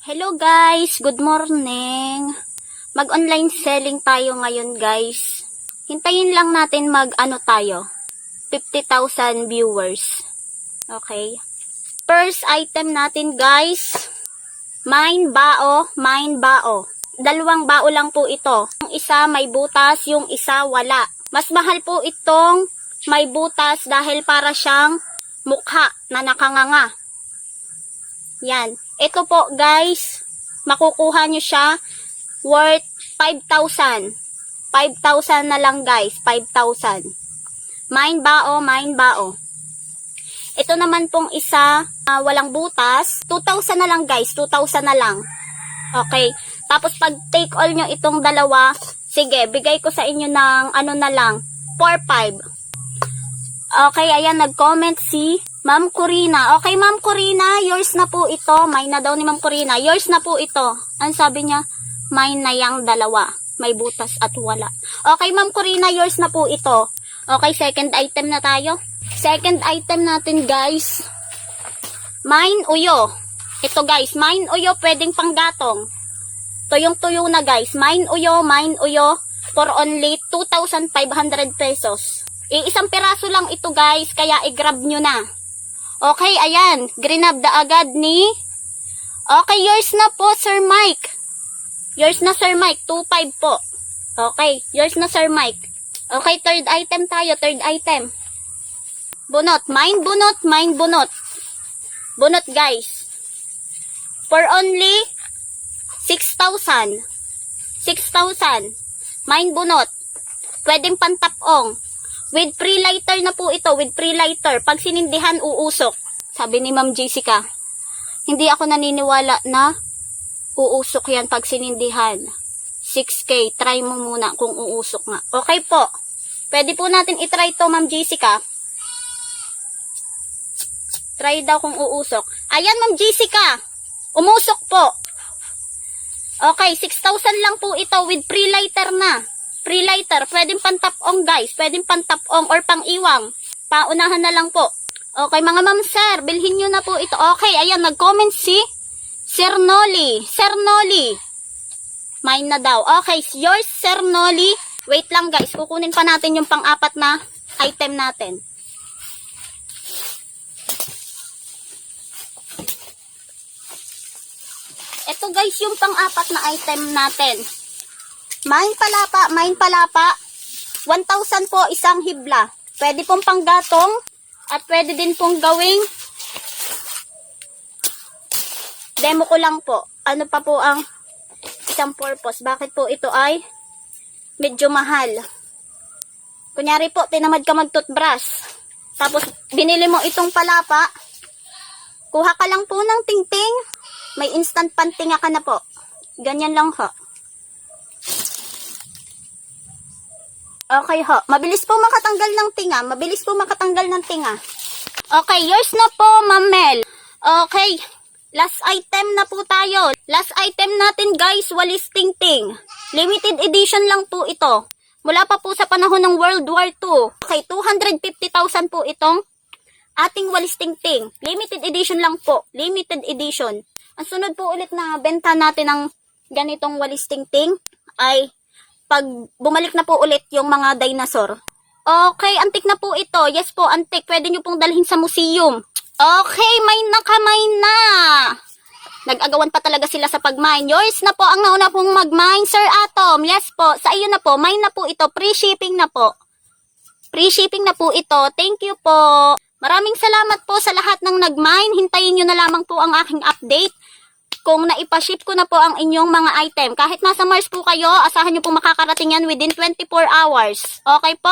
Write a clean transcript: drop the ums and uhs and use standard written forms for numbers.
Hello guys, good morning. Mag-online selling tayo ngayon guys. Hintayin lang natin tayo. 50,000 viewers. Okay. First item natin guys. Mine bao. Dalawang bao lang po ito. Yung isa may butas, yung isa wala. Mas mahal po itong may butas dahil para siyang mukha na nakanganga. Yan. Ito po guys, makukuha nyo siya worth 5,000. 5,000 na lang guys, 5,000. Mine bao. Ito naman pong isa, walang butas, 2,000 na lang guys, 2,000 na lang. Okay, tapos pag take all nyo itong dalawa, sige, bigay ko sa inyo ng na lang, 4,500. Okay, ayan, nag-comment si Ma'am Corina. Okay, Ma'am Corina, yours na po ito. Mine na daw ni Ma'am Corina. Yours na po ito. Ang sabi niya, mine na yang dalawa. May butas at wala. Okay, Ma'am Corina, yours na po ito. Okay, second item na tayo. Second item natin, guys. Mine uyo. Ito, guys. Mine uyo, pwedeng panggatong. Tuyong-tuyo na, guys. Mine uyo. For only 2,500 pesos. Isang piraso lang ito, guys. Kaya i-grab nyo na. Okay, ayan. Grinab da agad ni... Okay, yours na po, Sir Mike. Yours na, Sir Mike. 2,500 po. Okay, yours na, Sir Mike. Okay, third item tayo. Third item. Bunot. Mine bunot. Bunot, guys. For only 6,000. 6,000. Mine bunot. Pwedeng pantapong. With free lighter na po ito, with free lighter. Pag sinindihan, uusok. Sabi ni Ma'am Jessica. Hindi ako naniniwala na uusok yan pag sinindihan. 6K, try mo muna kung uusok nga. Okay po. Pwede po natin itry to, Ma'am Jessica. Try daw kung uusok. Ayan, Ma'am Jessica. Umusok po. Okay, 6,000 lang po ito with free lighter na. Free lighter, pwedeng pantapong guys, pwedeng pantapong or pang-iwang. Paunahan na lang po. Okay, mga ma'am sir, bilhin nyo na po ito. Okay, ayan, nag-comment si Sir Noli. Sir Noli. Mine na daw. Okay, yours, Sir Noli. Wait lang guys, kukunin pa natin yung pang-apat na item natin. Ito guys, yung pang-apat na item natin. Mine palapa. 1,000 po isang hibla. Pwede pong panggatong at pwede din pong gawing demo ko lang po. Ano pa po ang isang purpose? Bakit po ito ay medyo mahal? Kunyari po, tinamad ka mag-toothbrush. Tapos, binili mo itong palapa. Kuha ka lang po ng tingting. May instant pantinga ka na po. Ganyan lang ho. Okay ho. Mabilis po makatanggal ng tinga. Okay, yours na po, Ma'am Mel. Okay. Last item na po tayo. Last item natin, guys, walis tingting. Limited edition lang po ito. Mula pa po sa panahon ng World War II. Okay, 250,000 po itong ating walis tingting. Limited edition lang po. Limited edition. Ang sunod po ulit na benta natin ng ganitong walis tingting ay pag bumalik na po ulit yung mga dinosaur. Okay, antik na po ito. Yes po, antik. Pwede nyo pong dalhin sa museum. Okay, mine na. Nag-agawan pa talaga sila sa pag-mine. Yours na po ang nauna pong mag-mine, Sir Atom. Yes po, sa iyo na po. Mine na po ito. Free shipping na po. Free shipping na po ito. Thank you po. Maraming salamat po sa lahat ng nag-mine. Hintayin nyo na lamang po ang aking update. Kung naipaship ko na po ang inyong mga item. Kahit nasa Mars po kayo, asahan nyo po makakarating yan within 24 hours. Okay po?